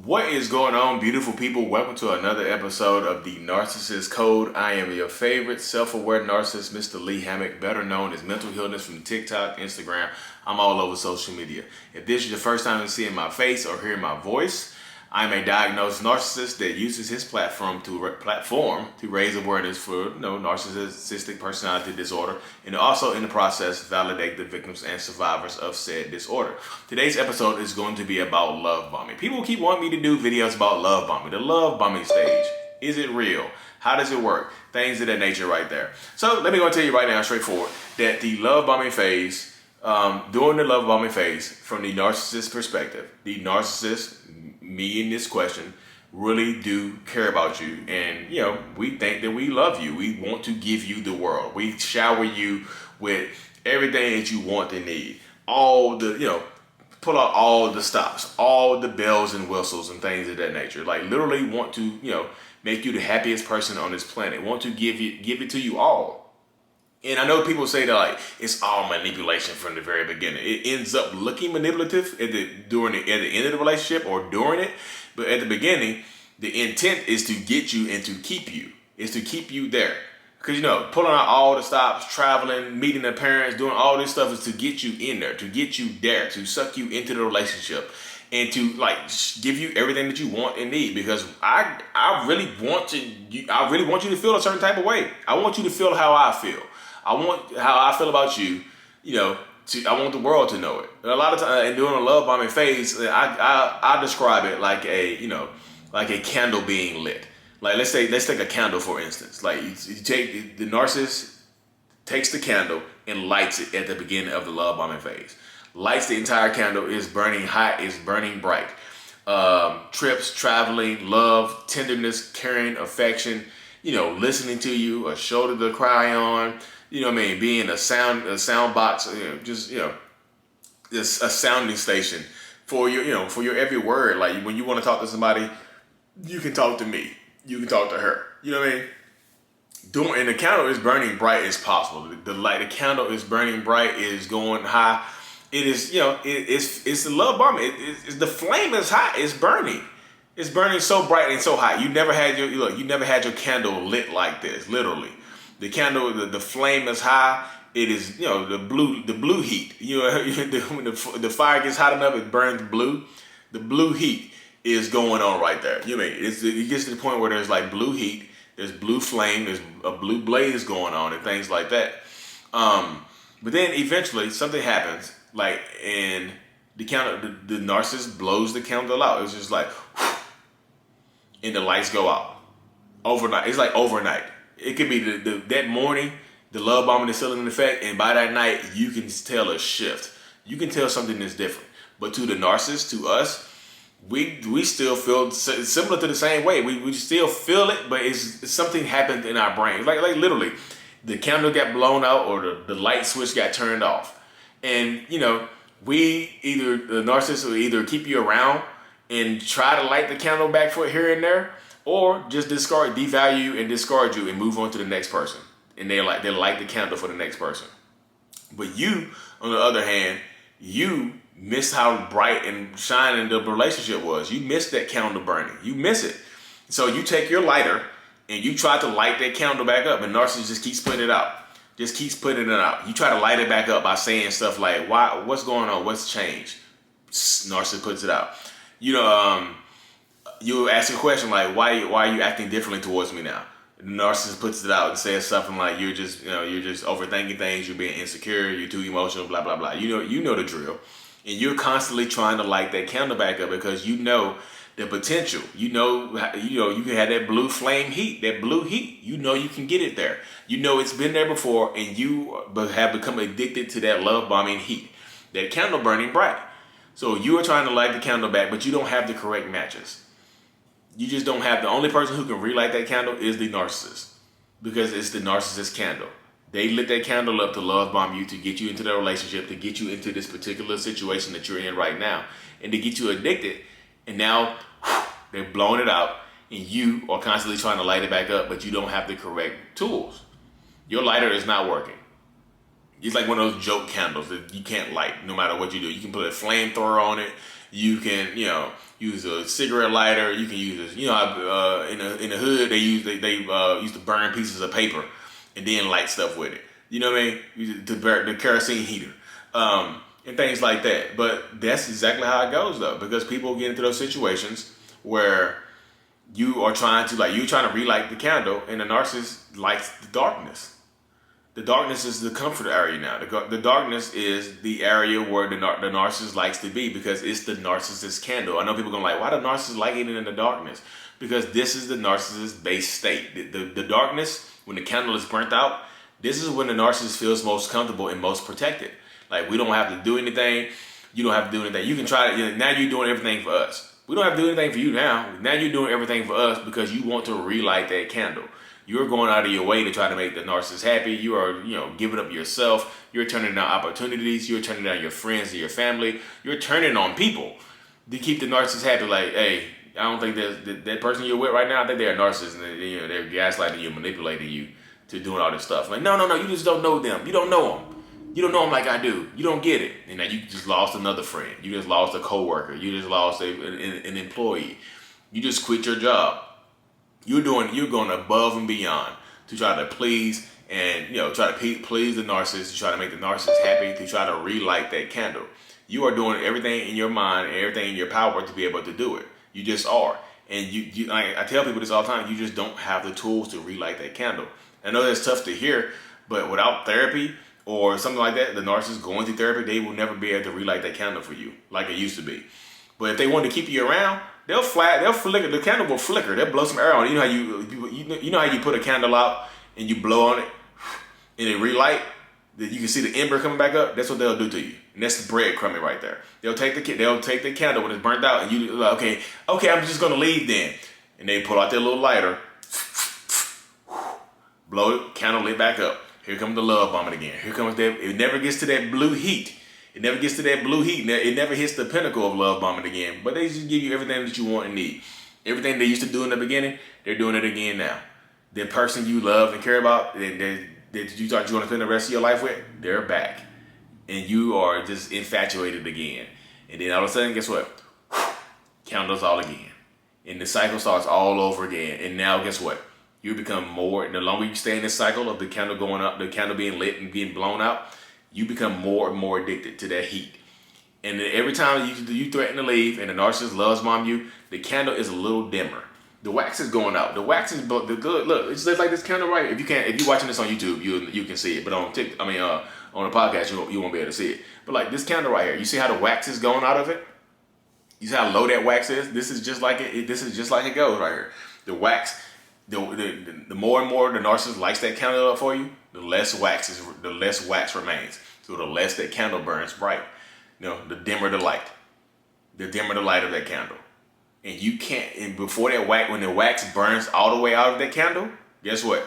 What is going on, beautiful people? Welcome to another episode of the Narcissist Code. I am your favorite self-aware narcissist, Mr. Lee Hammock, better known as Mental Healness from TikTok, Instagram. I'm all over social media. If this is your first time seeing my face or hearing my voice, I'm a diagnosed narcissist that uses his platform to raise awareness for narcissistic personality disorder, and also in the process validate the victims and survivors of said disorder. Today's episode is going to be about love bombing. People keep wanting me to do videos about love bombing. The love bombing stage. Is it real? How does it work? Things of that nature right there. So let me go tell you right now, straightforward, that the love bombing phase, during the love bombing phase, from the narcissist perspective, the narcissist, me in this question, really do care about you, and we think that we love you. We want to give you the world. We shower you with everything that you want and need. All the pull out all the stops, all the bells and whistles and things of that nature. Like literally want to make you the happiest person on this planet. Want to give it to you all. And I know people say that like it's all manipulation from the very beginning. It ends up looking manipulative at the end of the relationship or during it, but at the beginning, the intent is to get you and to keep you. Is to keep you there, because pulling out all the stops, traveling, meeting their parents, doing all this stuff is to get you in there, to get you there, to suck you into the relationship, and to give you everything that you want and need. Because I really want you to feel a certain type of way. I want you to feel how I feel. I want how I feel about you, I want the world to know it. And a lot of times, and during a love bombing phase, I describe it like a candle being lit. Like let's take a candle for instance. Like you take the narcissist takes the candle and lights it at the beginning of the love bombing phase. Lights the entire candle, is burning hot, is burning bright. Trips, traveling, love, tenderness, caring, affection. Listening to you, a shoulder to cry on. Being a sound box, just a sounding station for your every word. Like when you want to talk to somebody, you can talk to me, you can talk to her. You know what I mean? And the candle is burning bright as possible. The candle is burning bright, is going high. It is, it's the love bomb. It's the flame is hot. It's burning. It's burning so bright and so hot. You never had your candle lit like this, literally. The candle, the flame is high. It is, the blue heat. When the fire gets hot enough, it burns blue. The blue heat is going on right there. It gets to the point where there's like blue heat, there's blue flame, there's a blue blaze going on and things like that. But then eventually something happens, and the narcissist blows the candle out. It's just like, and the lights go out overnight. It's like overnight. It could be that morning, the love bombing is still in effect, and by that night, you can tell a shift. You can tell something that's different. But to the narcissist, to us, we still feel similar to the same way. We still feel it, but it's something happened in our brain. Like literally, the candle got blown out or the light switch got turned off. And, the narcissist will either keep you around and try to light the candle back for here and there, or just devalue and discard you and move on to the next person. And they light the candle for the next person. But you, on the other hand, you missed how bright and shining the relationship was. You missed that candle burning. You miss it. So you take your lighter and you try to light that candle back up, and narcissist just keeps putting it out. Just keeps putting it out. You try to light it back up by saying stuff like, "Why? What's going on? What's changed?" Narcissist puts it out. You ask a question like, why are you acting differently towards me now? The narcissist puts it out and says something like, you're just overthinking things, you're being insecure, you're too emotional, blah, blah, blah. You know the drill. And you're constantly trying to light that candle back up because you know the potential. You can have that blue flame heat, that blue heat. You can get it there. It's been there before, and you have become addicted to that love bombing heat, that candle burning bright. So you are trying to light the candle back, but you don't have the correct matches. You just don't have. The only person who can relight that candle is the narcissist, because it's the narcissist candle. They lit that candle up to love bomb you, to get you into the relationship, to get you into this particular situation that you're in right now, and to get you addicted. And now they've blown it out, and you are constantly trying to light it back up, but you don't have the correct tools. Your lighter is not working. It's like one of those joke candles that you can't light no matter what you do. You can put a flamethrower on it. You can, use a cigarette lighter. You can use, in the hood they used to burn pieces of paper and then light stuff with it. You know what I mean? The kerosene heater, and things like that. But that's exactly how it goes, though, because people get into those situations where you're trying to relight the candle, and the narcissist likes the darkness. The darkness is the comfort area now. The darkness is the area where the narcissist likes to be, because it's the narcissist candle. I know people are going why do narcissists like it in the darkness? Because this is the narcissist base state. The darkness, when the candle is burnt out, this is when the narcissist feels most comfortable and most protected. Like, we don't have to do anything. You don't have to do anything. You can try to, now you're doing everything for us. We don't have to do anything for you now. Now you're doing everything for us because you want to relight that candle. You're going out of your way to try to make the narcissist happy. You are, giving up yourself. You're turning down opportunities. You're turning down your friends and your family. You're turning on people to keep the narcissist happy. Like, hey, I don't think that person you're with right now, I think they're a narcissist, and they're gaslighting you, manipulating you to doing all this stuff. Like, no, you just don't know them. You don't know them. You don't know them like I do. You don't get it. And now you just lost another friend. You just lost a coworker. You just lost an employee. You just quit your job. You're going above and beyond to try to please and try to please the narcissist, to try to make the narcissist happy, to try to relight that candle. You are doing everything in your mind and everything in your power to be able to do it. You just are. And I tell people this all the time. You just don't have the tools to relight that candle. I know that's tough to hear, but without therapy or something like that, the narcissist going through therapy, they will never be able to relight that candle for you like it used to be. But if they want to keep you around, they'll flicker. The candle will flicker. They'll blow some air on it. You know how you put a candle out and you blow on it and it relight? That you can see the ember coming back up. That's what they'll do to you. And that's the breadcrumbing right there. They'll take the candle when it's burnt out, and you like, okay, I'm just gonna leave then. And they pull out their little lighter, blow it, candle lit back up. Here comes the love bombing again. Here comes that. It never gets to that blue heat. It never gets to that blue heat. It never hits the pinnacle of love bombing again. But they just give you everything that you want and need. Everything they used to do in the beginning, they're doing it again now. The person you love and care about, that you thought you want to spend the rest of your life with, they're back. And you are just infatuated again. And then all of a sudden, guess what? Candles all again. And the cycle starts all over again. And now, guess what? You become more, the longer you stay in this cycle of the candle going up, the candle being lit and being blown out, you become more and more addicted to that heat. And then every time you threaten to leave and the narcissist loves bomb you, the candle is a little dimmer. The wax is going out. The wax is look. It's just like this candle right here. If you're watching this on YouTube, you can see it. But on on the podcast, you won't be able to see it. But like this candle right here, you see how the wax is going out of it? You see how low that wax is? This is just like it. This is just like it goes right here. The wax. The more and more the narcissist lights that candle up for you, the less wax remains. So the less that candle burns bright. The dimmer the light. The dimmer the light of that candle. And you can't, and before that wax, when the wax burns all the way out of that candle, guess what?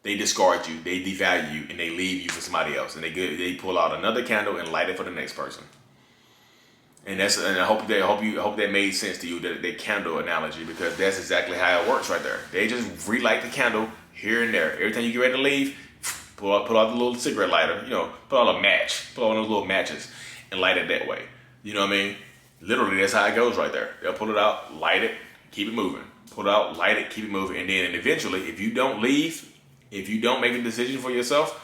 They discard you, they devalue you, and they leave you for somebody else. And they pull out another candle and light it for the next person. And I hope that made sense to you, that candle analogy, because that's exactly how it works right there. They just relight the candle here and there. Every time you get ready to leave, pull out the little cigarette lighter, pull out a match, pull out one of those little matches, and light it that way. You know what I mean? Literally, that's how it goes right there. They'll pull it out, light it, keep it moving. Pull it out, light it, keep it moving. And then eventually, if you don't leave, if you don't make a decision for yourself,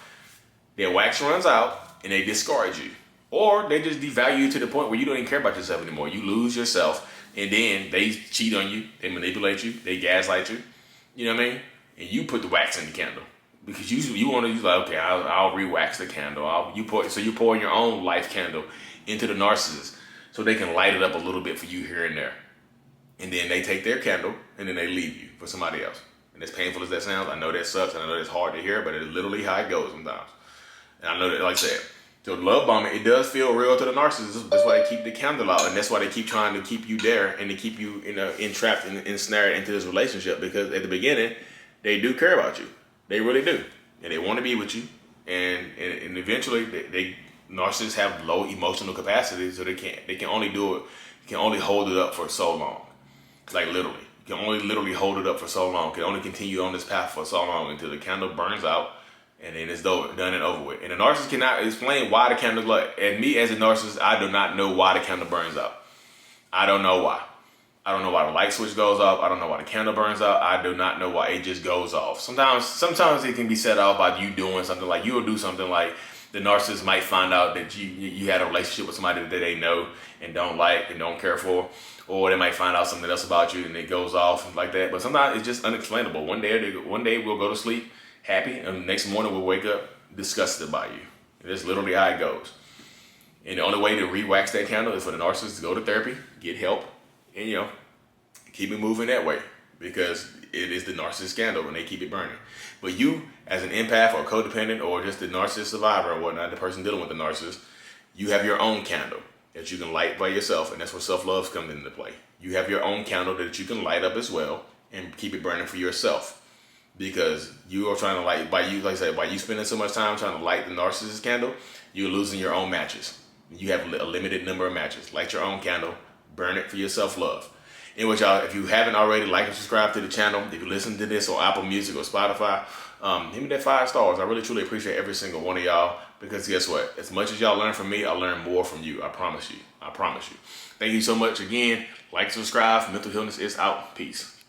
their wax runs out and they discard you. Or they just devalue you to the point where you don't even care about yourself anymore. You lose yourself, and then they cheat on you, they manipulate you, they gaslight you. You know what I mean? And you put the wax in the candle. Because you want to, like, okay, I'll re-wax the candle. You pour your own life candle into the narcissist, so they can light it up a little bit for you here and there. And then they take their candle and then they leave you for somebody else. And as painful as that sounds, I know that sucks and I know that's hard to hear, but it's literally how it goes sometimes. And I know that, like I said, so love bombing, it does feel real to the narcissist. That's why they keep the candle out, and that's why they keep trying to keep you there and to keep you entrapped and ensnared into this relationship, because at the beginning, they do care about you. They really do. And they want to be with you. And eventually, they narcissists have low emotional capacity, so they can only do it, you can only hold it up for so long. Like literally. You can only literally hold it up for so long. Can only continue on this path for so long until the candle burns out and then it's done and over with. And the narcissist cannot explain why the candle light. And me as a narcissist, I do not know why the candle burns out. I don't know why. I don't know why the light switch goes off. I don't know why the candle burns out. I do not know why it just goes off. Sometimes it can be set off by you doing something. Like you'll do something like the narcissist might find out that you had a relationship with somebody that they know and don't like and don't care for. Or they might find out something else about you and it goes off and like that. But sometimes it's just unexplainable. One day we'll go to sleep happy and the next morning we'll wake up disgusted by you. That's literally how it goes. And the only way to re-wax that candle is for the narcissist to go to therapy, get help, and keep it moving that way, because it is the narcissist candle and they keep it burning. But you, as an empath or codependent or just the narcissist survivor or whatnot, the person dealing with the narcissist, you have your own candle that you can light by yourself, and that's where self-love comes into play. You have your own candle that you can light up as well and keep it burning for yourself, because you are trying to light, by you spending so much time trying to light the narcissist candle, you're losing your own matches. You have a limited number of matches. Light your own candle, burn it for your self-love. Anyway, y'all, if you haven't already, like and subscribe to the channel. If you listen to this on Apple Music or Spotify, give me that 5 stars. I really, truly appreciate every single one of y'all, because guess what? As much as y'all learn from me, I learn more from you. I promise you. I promise you. Thank you so much again. Like, subscribe. Mental Healness is out. Peace.